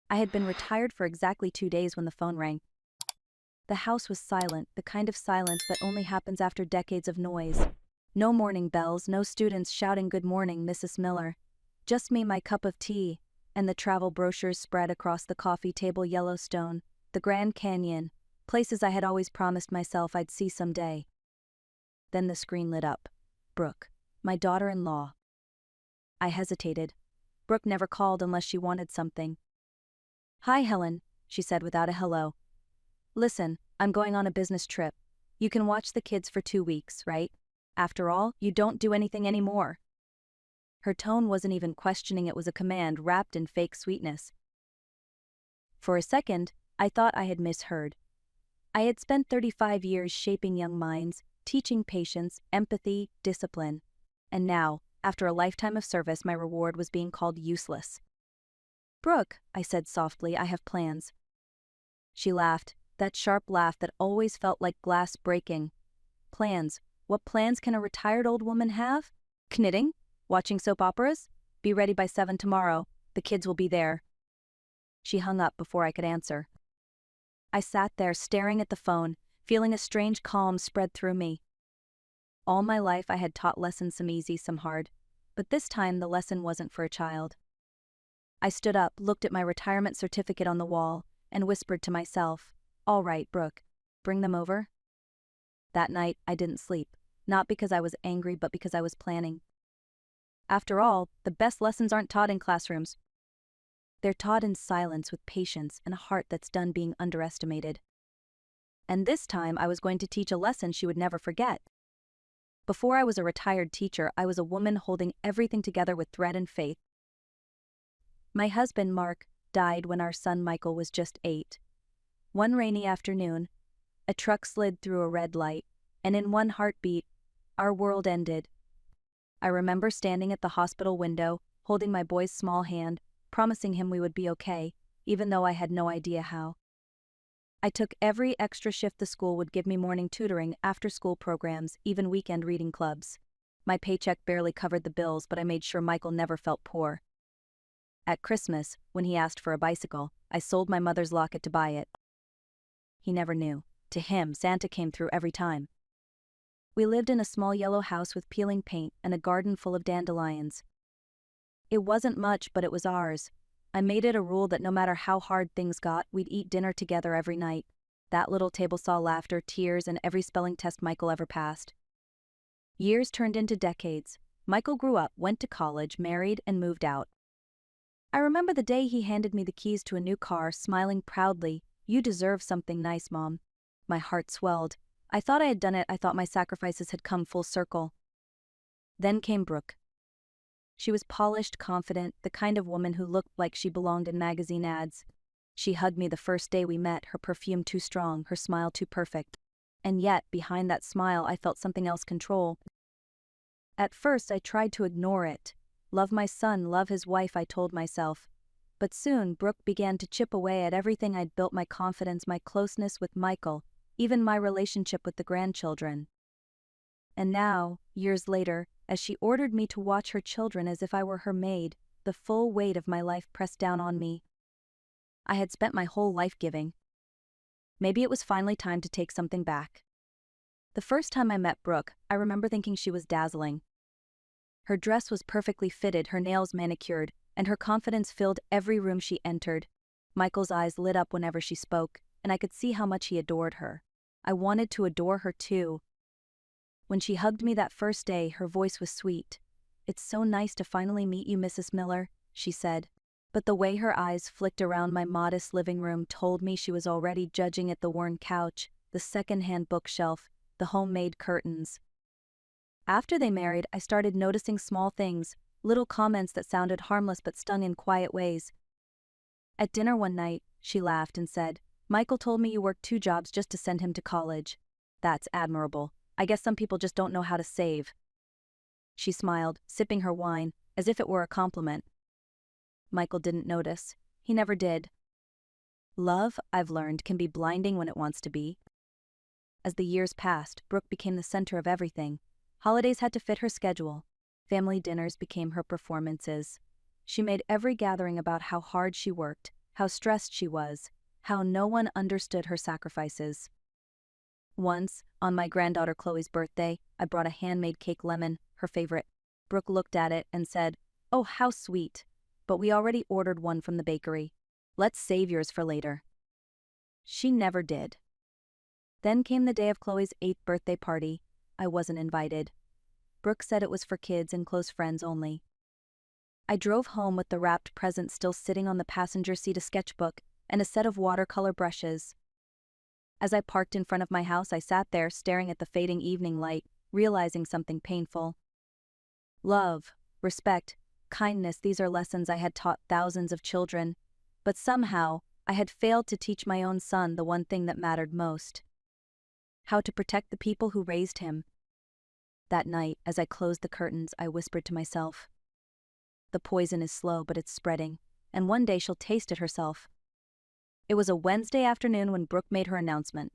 I had been retired for exactly 2 days when the phone rang. The house was silent, the kind of silence that only happens after decades of noise. No morning bells, no students shouting "Good morning, Mrs. Miller." Just me, my cup of tea, and the travel brochures spread across the coffee table. Yellowstone, the Grand Canyon, places I had always promised myself I'd see someday. Then the screen lit up. Brooke, my daughter-in-law. I hesitated. Brooke never called unless she wanted something. "Hi, Helen," she said without a hello. "Listen, I'm going on a business trip. You can watch the kids for 2 weeks, right? After all, you don't do anything anymore." Her tone wasn't even questioning, it was a command wrapped in fake sweetness. For a second, I thought I had misheard. I had spent 35 years shaping young minds, teaching patience, empathy, discipline. And now, after a lifetime of service, my reward was being called useless. "Brooke," I said softly, "I have plans." She laughed, that sharp laugh that always felt like glass breaking. "Plans? What plans can a retired old woman have? Knitting? Watching soap operas? Be ready by 7 tomorrow. The kids will be there." She hung up before I could answer. I sat there staring at the phone, feeling a strange calm spread through me. All my life I had taught lessons, some easy, some hard. But this time the lesson wasn't for a child. I stood up, looked at my retirement certificate on the wall, and whispered to myself, "All right, Brooke, bring them over." That night I didn't sleep, not because I was angry but because I was planning. After all, the best lessons aren't taught in classrooms. They're taught in silence with patience and a heart that's done being underestimated. And this time I was going to teach a lesson she would never forget. Before I was a retired teacher, I was a woman holding everything together with thread and faith. My husband, Mark, died when our son Michael was just 8. One rainy afternoon, a truck slid through a red light, and in one heartbeat, our world ended. I remember standing at the hospital window, holding my boy's small hand, promising him we would be okay, even though I had no idea how. I took every extra shift the school would give me: morning tutoring, after-school programs, even weekend reading clubs. My paycheck barely covered the bills, but I made sure Michael never felt poor. At Christmas, when he asked for a bicycle, I sold my mother's locket to buy it. He never knew. To him, Santa came through every time. We lived in a small yellow house with peeling paint and a garden full of dandelions. It wasn't much, but it was ours. I made it a rule that no matter how hard things got, we'd eat dinner together every night. That little table saw laughter, tears, and every spelling test Michael ever passed. Years turned into decades. Michael grew up, went to college, married, and moved out. I remember the day he handed me the keys to a new car, smiling proudly. "You deserve something nice, Mom." My heart swelled. I thought I had done it. I thought my sacrifices had come full circle. Then came Brooke. She was polished, confident, the kind of woman who looked like she belonged in magazine ads. She hugged me the first day we met, her perfume too strong, her smile too perfect. And yet, behind that smile, I felt something else: control. At first, I tried to ignore it. Love my son, love his wife, I told myself. But soon, Brooke began to chip away at everything I'd built: my confidence, my closeness with Michael, even my relationship with the grandchildren. And now, years later, as she ordered me to watch her children as if I were her maid, the full weight of my life pressed down on me. I had spent my whole life giving. Maybe it was finally time to take something back. The first time I met Brooke, I remember thinking she was dazzling. Her dress was perfectly fitted, her nails manicured, and her confidence filled every room she entered. Michael's eyes lit up whenever she spoke, and I could see how much he adored her. I wanted to adore her too. When she hugged me that first day, her voice was sweet. "It's so nice to finally meet you, Mrs. Miller," she said. But the way her eyes flicked around my modest living room told me she was already judging at the worn couch, the second-hand bookshelf, the homemade curtains. After they married, I started noticing small things, little comments that sounded harmless but stung in quiet ways. At dinner one night, she laughed and said, "Michael told me you worked 2 jobs just to send him to college. That's admirable. I guess some people just don't know how to save." She smiled, sipping her wine, as if it were a compliment. Michael didn't notice. He never did. Love, I've learned, can be blinding when it wants to be. As the years passed, Brooke became the center of everything. Holidays had to fit her schedule. Family dinners became her performances. She made every gathering about how hard she worked, how stressed she was, how no one understood her sacrifices. Once, on my granddaughter Chloe's birthday, I brought a handmade cake lemon, her favorite. Brooke looked at it and said, "Oh, how sweet. But we already ordered one from the bakery. Let's save yours for later." She never did. Then came the day of Chloe's 8th birthday party. I wasn't invited. Brooke said it was for kids and close friends only. I drove home with the wrapped present still sitting on the passenger seat, a sketchbook, and a set of watercolor brushes. As I parked in front of my house, I sat there staring at the fading evening light, realizing something painful. Love, respect, kindness, these are lessons I had taught thousands of children, but somehow I had failed to teach my own son the one thing that mattered most: how to protect the people who raised him. That night, as I closed the curtains, I whispered to myself, "The poison is slow, but it's spreading, and one day she'll taste it herself." It was a Wednesday afternoon when Brooke made her announcement.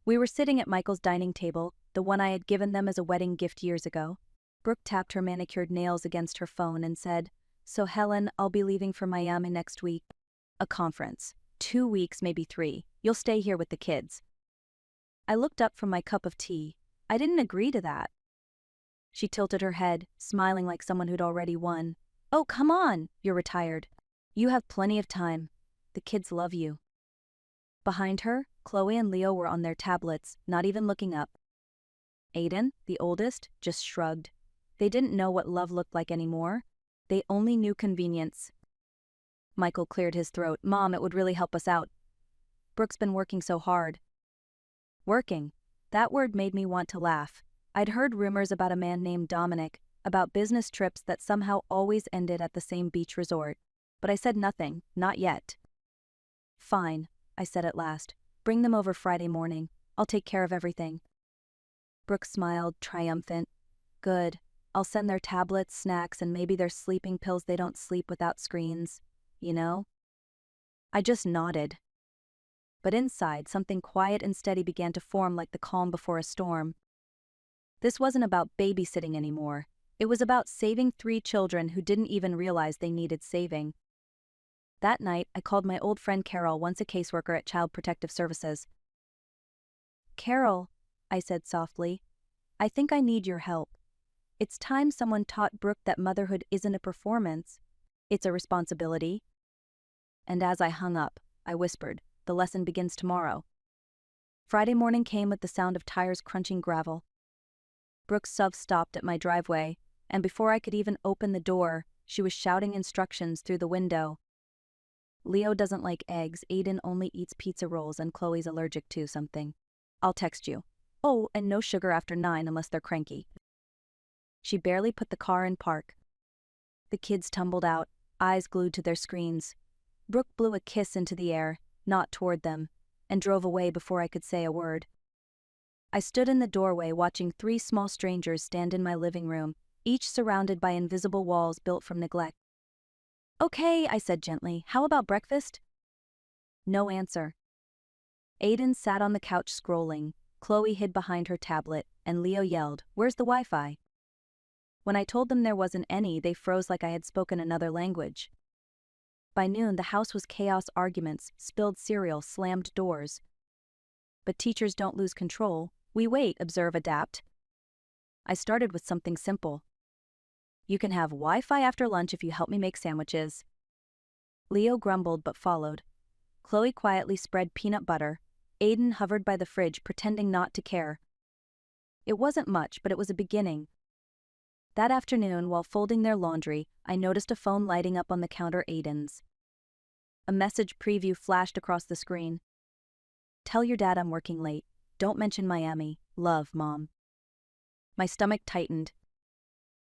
We were sitting at Michael's dining table, the one I had given them as a wedding gift years ago. Brooke tapped her manicured nails against her phone and said, "So Helen, I'll be leaving for Miami next week. A conference. 2 weeks, maybe 3. You'll stay here with the kids." I looked up from my cup of tea. I didn't agree to that. She tilted her head, smiling like someone who'd already won. "Oh, come on, you're retired. You have plenty of time. The kids love you." Behind her, Chloe and Leo were on their tablets, not even looking up. Aiden, the oldest, just shrugged. They didn't know what love looked like anymore. They only knew convenience. Michael cleared his throat. "Mom, it would really help us out. Brooke's been working so hard." Working. That word made me want to laugh. I'd heard rumors about a man named Dominic, about business trips that somehow always ended at the same beach resort. But I said nothing, not yet. "Fine," I said at last. "Bring them over Friday morning. I'll take care of everything." Brooke smiled, triumphant. "Good. I'll send their tablets, snacks, and maybe their sleeping pills. They don't sleep without screens, you know?" I just nodded. But inside, something quiet and steady began to form, like the calm before a storm. This wasn't about babysitting anymore. It was about saving 3 children who didn't even realize they needed saving. That night, I called my old friend Carol, once a caseworker at Child Protective Services. "Carol," I said softly, "I think I need your help. It's time someone taught Brooke that motherhood isn't a performance. It's a responsibility." And as I hung up, I whispered, "The lesson begins tomorrow." Friday morning came with the sound of tires crunching gravel. Brooke's SUV stopped at my driveway, and before I could even open the door, she was shouting instructions through the window. "Leo doesn't like eggs, Aiden only eats pizza rolls, and Chloe's allergic to something. I'll text you. Oh, and no sugar after 9 unless they're cranky." She barely put the car in park. The kids tumbled out, eyes glued to their screens. Brooke blew a kiss into the air, not toward them, and drove away before I could say a word. I stood in the doorway watching 3 small strangers stand in my living room, each surrounded by invisible walls built from neglect. "Okay," I said gently, "how about breakfast?" No answer. Aiden sat on the couch scrolling, Chloe hid behind her tablet, and Leo yelled, "Where's the Wi-Fi?" When I told them there wasn't any, they froze like I had spoken another language. By noon, the house was chaos, arguments, spilled cereal, slammed doors. But teachers don't lose control. We wait, observe, adapt. I started with something simple. "You can have Wi-Fi after lunch if you help me make sandwiches." Leo grumbled but followed. Chloe quietly spread peanut butter. Aiden hovered by the fridge, pretending not to care. It wasn't much, but it was a beginning. That afternoon, while folding their laundry, I noticed a phone lighting up on the counter, Aiden's. A message preview flashed across the screen. "Tell your dad I'm working late. Don't mention Miami. Love, Mom." My stomach tightened.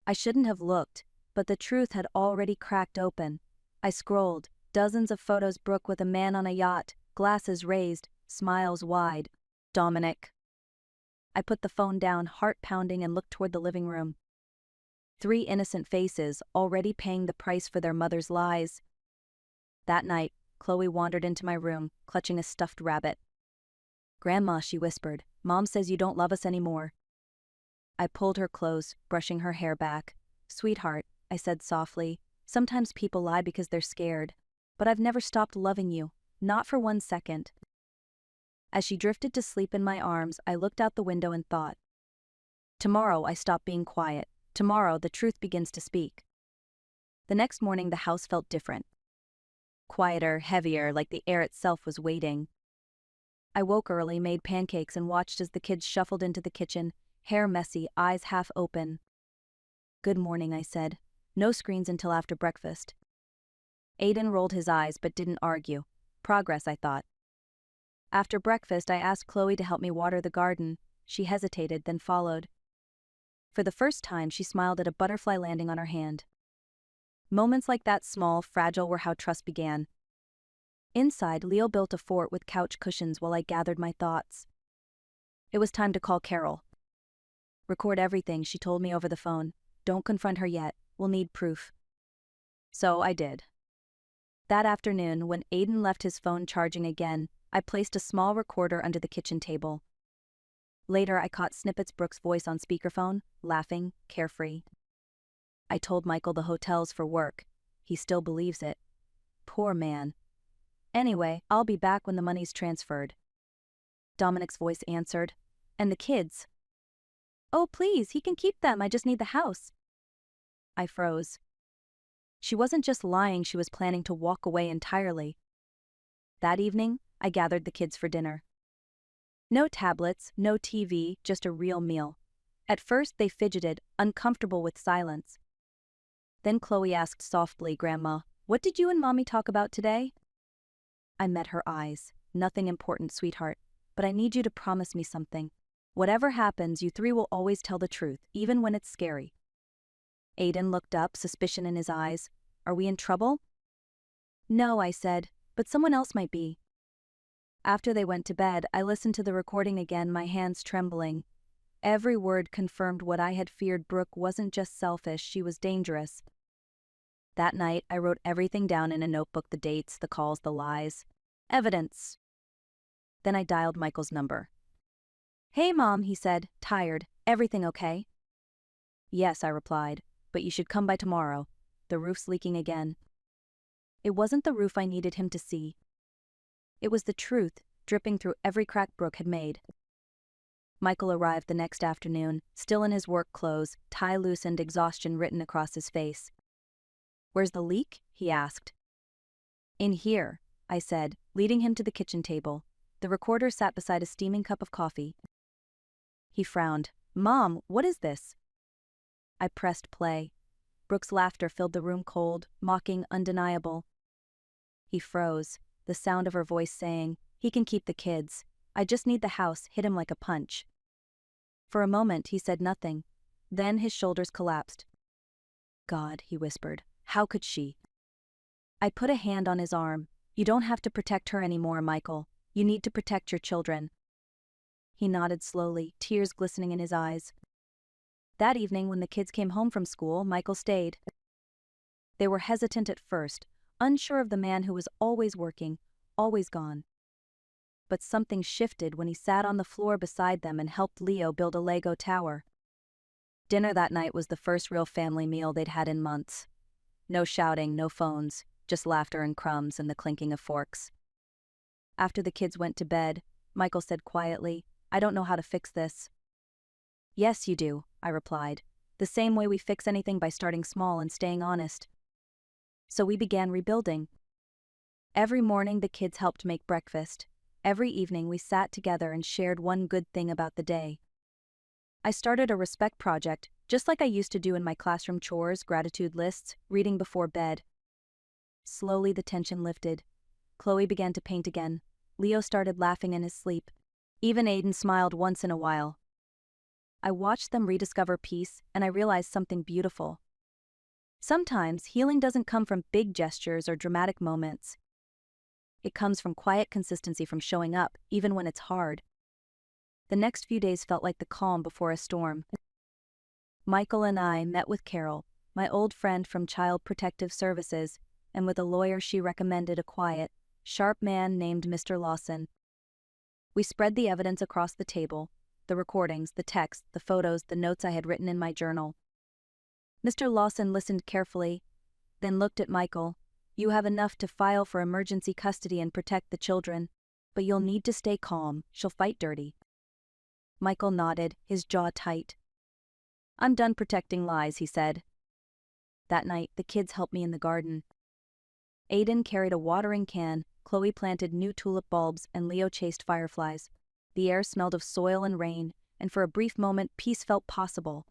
I shouldn't have looked, but the truth had already cracked open. I scrolled, dozens of photos, Brooke with a man on a yacht, glasses raised, smiles wide. Dominic. I put the phone down, heart pounding, and looked toward the living room. 3 innocent faces, already paying the price for their mother's lies. That night, Chloe wandered into my room, clutching a stuffed rabbit. "Grandma," she whispered, "Mom says you don't love us anymore." I pulled her close, brushing her hair back. "Sweetheart," I said softly, "sometimes people lie because they're scared." but I've never stopped loving you, not for 1 second. As she drifted to sleep in my arms, I looked out the window and thought. Tomorrow I stop being quiet. Tomorrow the truth begins to speak. The next morning the house felt different. Quieter, heavier, like the air itself was waiting. I woke early, made pancakes, and watched as the kids shuffled into the kitchen, hair messy, eyes half open. "Good morning," I said. "No screens until after breakfast." Aiden rolled his eyes but didn't argue. Progress, I thought. After breakfast, I asked Chloe to help me water the garden. She hesitated, then followed. For the first time, she smiled at a butterfly landing on her hand. Moments like that, small, fragile, were how trust began. Inside, Leo built a fort with couch cushions while I gathered my thoughts. It was time to call Carol. "Record everything," she told me over the phone. "Don't confront her yet. We'll need proof." So I did. That afternoon, when Aiden left his phone charging again, I placed a small recorder under the kitchen table. Later, I caught snippets Brooke's voice on speakerphone, laughing, carefree. I told Michael the hotel's for work. He still believes it. Poor man. Anyway, I'll be back when the money's transferred. Dominic's voice answered. "And the kids?" "Oh, please, he can keep them. I just need the house." I froze. She wasn't just lying, she was planning to walk away entirely. That evening, I gathered the kids for dinner. No tablets, no TV, just a real meal. At first, they fidgeted, uncomfortable with silence. Then Chloe asked softly, "Grandma, what did you and Mommy talk about today?" I met her eyes. "Nothing important, sweetheart, but I need you to promise me something. Whatever happens, you three will always tell the truth, even when it's scary." Aiden looked up, suspicion in his eyes. "Are we in trouble?" "No," I said, "but someone else might be." After they went to bed, I listened to the recording again, my hands trembling. Every word confirmed what I had feared. Brooke wasn't just selfish, she was dangerous. That night, I wrote everything down in a notebook, the dates, the calls, the lies. Evidence. Then I dialed Michael's number. "Hey, Mom," he said, tired. "Everything okay?" "Yes," I replied, "but you should come by tomorrow. The roof's leaking again." It wasn't the roof I needed him to see. It was the truth, dripping through every crack Brooke had made. Michael arrived the next afternoon, still in his work clothes, tie loosened, exhaustion written across his face. "Where's the leak?" he asked. "In here," I said, leading him to the kitchen table. The recorder sat beside a steaming cup of coffee. He frowned. "Mom, what is this?" I pressed play. Brooke's laughter filled the room, cold, mocking, undeniable. He froze, the sound of her voice saying, "He can keep the kids. I just need the house," hit him like a punch. For a moment he said nothing. Then his shoulders collapsed. "God," he whispered, "how could she?" I put a hand on his arm. "You don't have to protect her anymore, Michael. You need to protect your children." He nodded slowly, tears glistening in his eyes. That evening, when the kids came home from school, Michael stayed. They were hesitant at first, unsure of the man who was always working, always gone. But something shifted when he sat on the floor beside them and helped Leo build a Lego tower. Dinner that night was the first real family meal they'd had in months. No shouting, no phones, just laughter and crumbs and the clinking of forks. After the kids went to bed, Michael said quietly, "I don't know how to fix this." "Yes, you do," I replied. "The same way we fix anything, by starting small and staying honest." So we began rebuilding. Every morning the kids helped make breakfast. Every evening we sat together and shared one good thing about the day. I started a respect project, just like I used to do in my classroom chores, gratitude lists, reading before bed. Slowly the tension lifted. Chloe began to paint again. Leo started laughing in his sleep. Even Aiden smiled once in a while. I watched them rediscover peace, and I realized something beautiful. Sometimes healing doesn't come from big gestures or dramatic moments. It comes from quiet consistency, from showing up, even when it's hard. The next few days felt like the calm before a storm. Michael and I met with Carol, my old friend from Child Protective Services, and with a lawyer she recommended, a quiet, sharp man named Mr. Lawson. We spread the evidence across the table, the recordings, the texts, the photos, the notes I had written in my journal. Mr. Lawson listened carefully, then looked at Michael. You have enough to file for emergency custody and protect the children, but you'll need to stay calm. She'll fight dirty." Michael nodded, his jaw tight. "I'm done protecting lies," he said. That night, the kids helped me in the garden. Aiden carried a watering can, Chloe planted new tulip bulbs, and Leo chased fireflies. The air smelled of soil and rain, and for a brief moment, peace felt possible.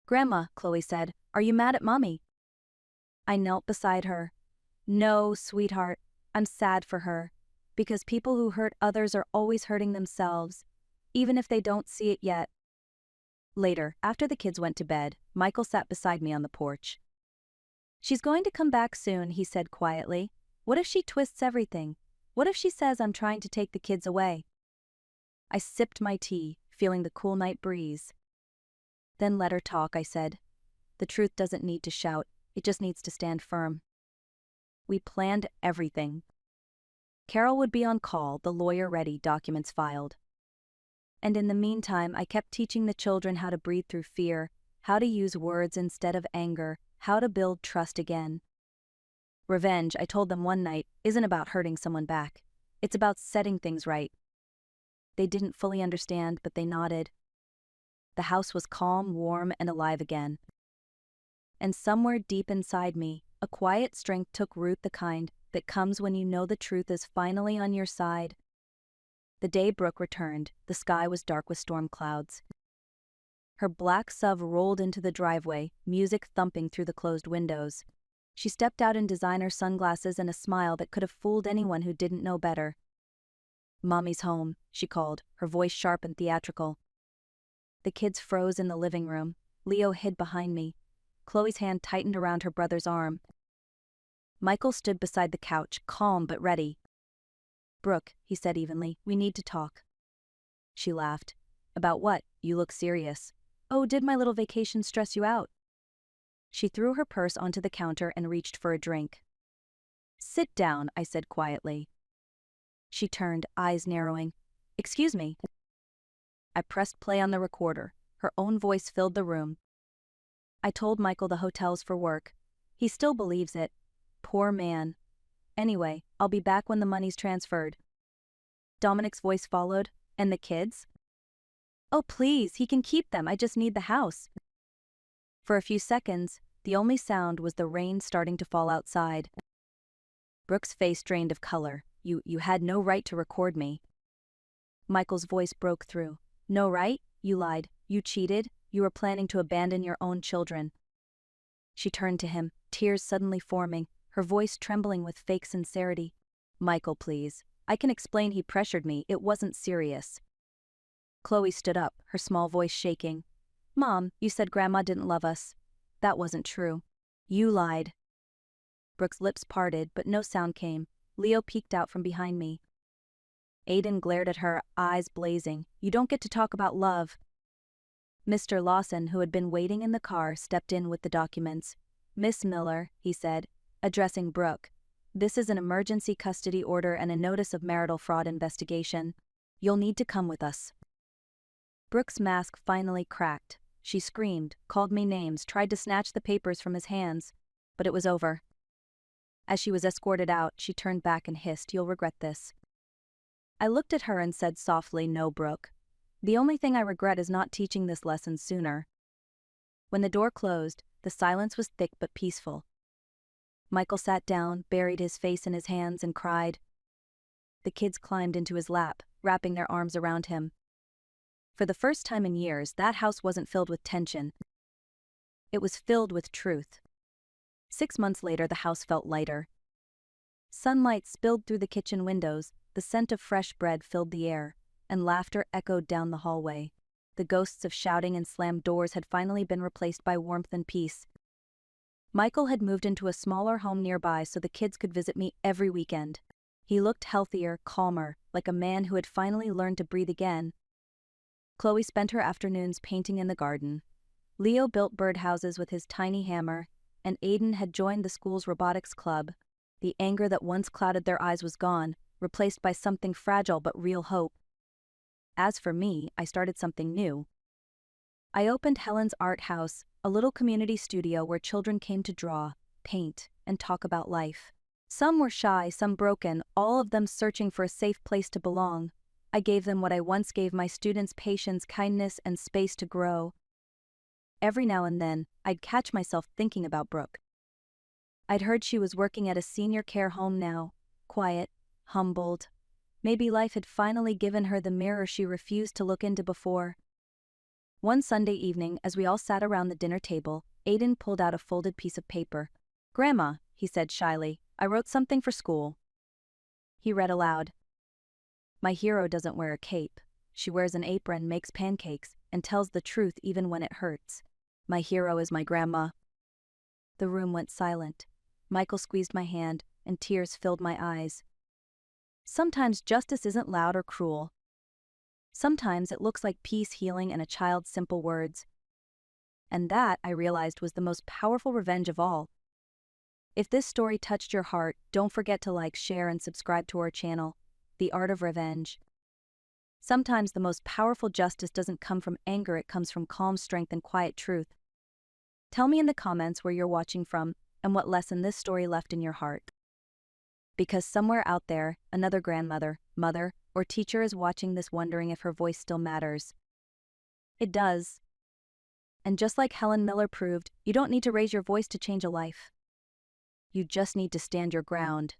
"Grandma," Chloe said, "are you mad at Mommy?" I knelt beside her. "No, sweetheart, I'm sad for her. Because people who hurt others are always hurting themselves, even if they don't see it yet." Later, after the kids went to bed, Michael sat beside me on the porch. "She's going to come back soon," he said quietly. "What if she twists everything? What if she says I'm trying to take the kids away?" I sipped my tea, feeling the cool night breeze. "Then let her talk," I said. "The truth doesn't need to shout, it just needs to stand firm." We planned everything. Carol would be on call, the lawyer ready, documents filed. And in the meantime, I kept teaching the children how to breathe through fear, how to use words instead of anger, how to build trust again. Revenge, I told them one night, isn't about hurting someone back. It's about setting things right. They didn't fully understand, but they nodded. The house was calm, warm, and alive again. And somewhere deep inside me, a quiet strength took root, the kind that comes when you know the truth is finally on your side. The day Brooke returned, the sky was dark with storm clouds. Her black SUV rolled into the driveway, music thumping through the closed windows. She stepped out in designer sunglasses and a smile that could have fooled anyone who didn't know better. "Mommy's home," she called, her voice sharp and theatrical. The kids froze in the living room. Leo hid behind me. Chloe's hand tightened around her brother's arm. Michael stood beside the couch, calm but ready. "Brooke," he said evenly, "we need to talk." She laughed. "About what? You look serious." "Oh, did my little vacation stress you out?" She threw her purse onto the counter and reached for a drink. "Sit down," I said quietly. She turned, eyes narrowing. "Excuse me." I pressed play on the recorder. Her own voice filled the room. "I told Michael the hotel's for work. He still believes it. Poor man. Anyway, I'll be back when the money's transferred." Dominic's voice followed. "And the kids?" "Oh please, he can keep them, I just need the house." For a few seconds, the only sound was the rain starting to fall outside. Brooke's face drained of color. You had no right to record me." Michael's voice broke through. "No right? You lied. You cheated. You were planning to abandon your own children." She turned to him, tears suddenly forming, her voice trembling with fake sincerity. "Michael, please. I can explain he pressured me, it wasn't serious." Chloe stood up, her small voice shaking. "Mom, you said Grandma didn't love us. That wasn't true. You lied." Brooke's lips parted, but no sound came. Leo peeked out from behind me. Aiden glared at her, eyes blazing. "You don't get to talk about love." Mr. Lawson, who had been waiting in the car, stepped in with the documents. "Miss Miller," he said, addressing Brooke, "this is an emergency custody order and a notice of marital fraud investigation. You'll need to come with us." Brooke's mask finally cracked. She screamed, called me names, tried to snatch the papers from his hands, but it was over. As she was escorted out, she turned back and hissed, "You'll regret this." I looked at her and said softly, "No, Brooke. The only thing I regret is not teaching this lesson sooner." When the door closed, the silence was thick but peaceful. Michael sat down, buried his face in his hands, and cried. The kids climbed into his lap, wrapping their arms around him. For the first time in years, that house wasn't filled with tension. It was filled with truth. 6 months later, the house felt lighter. Sunlight spilled through the kitchen windows, the scent of fresh bread filled the air, and laughter echoed down the hallway. The ghosts of shouting and slammed doors had finally been replaced by warmth and peace. Michael had moved into a smaller home nearby so the kids could visit me every weekend. He looked healthier, calmer, like a man who had finally learned to breathe again. Chloe spent her afternoons painting in the garden. Leo built birdhouses with his tiny hammer, and Aiden had joined the school's robotics club. The anger that once clouded their eyes was gone, replaced by something fragile but real hope. As for me, I started something new. I opened Helen's Art House, a little community studio where children came to draw, paint, and talk about life. Some were shy, some broken, all of them searching for a safe place to belong. I gave them what I once gave my students: patience, kindness, and space to grow. Every now and then, I'd catch myself thinking about Brooke. I'd heard she was working at a senior care home now, quiet, humbled. Maybe life had finally given her the mirror she refused to look into before. One Sunday evening, as we all sat around the dinner table, Aiden pulled out a folded piece of paper. "Grandma," he said shyly, "I wrote something for school." He read aloud. "My hero doesn't wear a cape. She wears an apron, makes pancakes, and tells the truth even when it hurts. My hero is my grandma." The room went silent. Michael squeezed my hand, and tears filled my eyes. Sometimes justice isn't loud or cruel. Sometimes it looks like peace, healing, and a child's simple words. And that, I realized, was the most powerful revenge of all. If this story touched your heart, don't forget to like, share, and subscribe to our channel, The Art of Revenge. Sometimes the most powerful justice doesn't come from anger, it comes from calm strength and quiet truth. Tell me in the comments where you're watching from and what lesson this story left in your heart. Because somewhere out there, another grandmother, mother, or teacher is watching this, wondering if her voice still matters. It does. And just like Helen Miller proved, you don't need to raise your voice to change a life. You just need to stand your ground.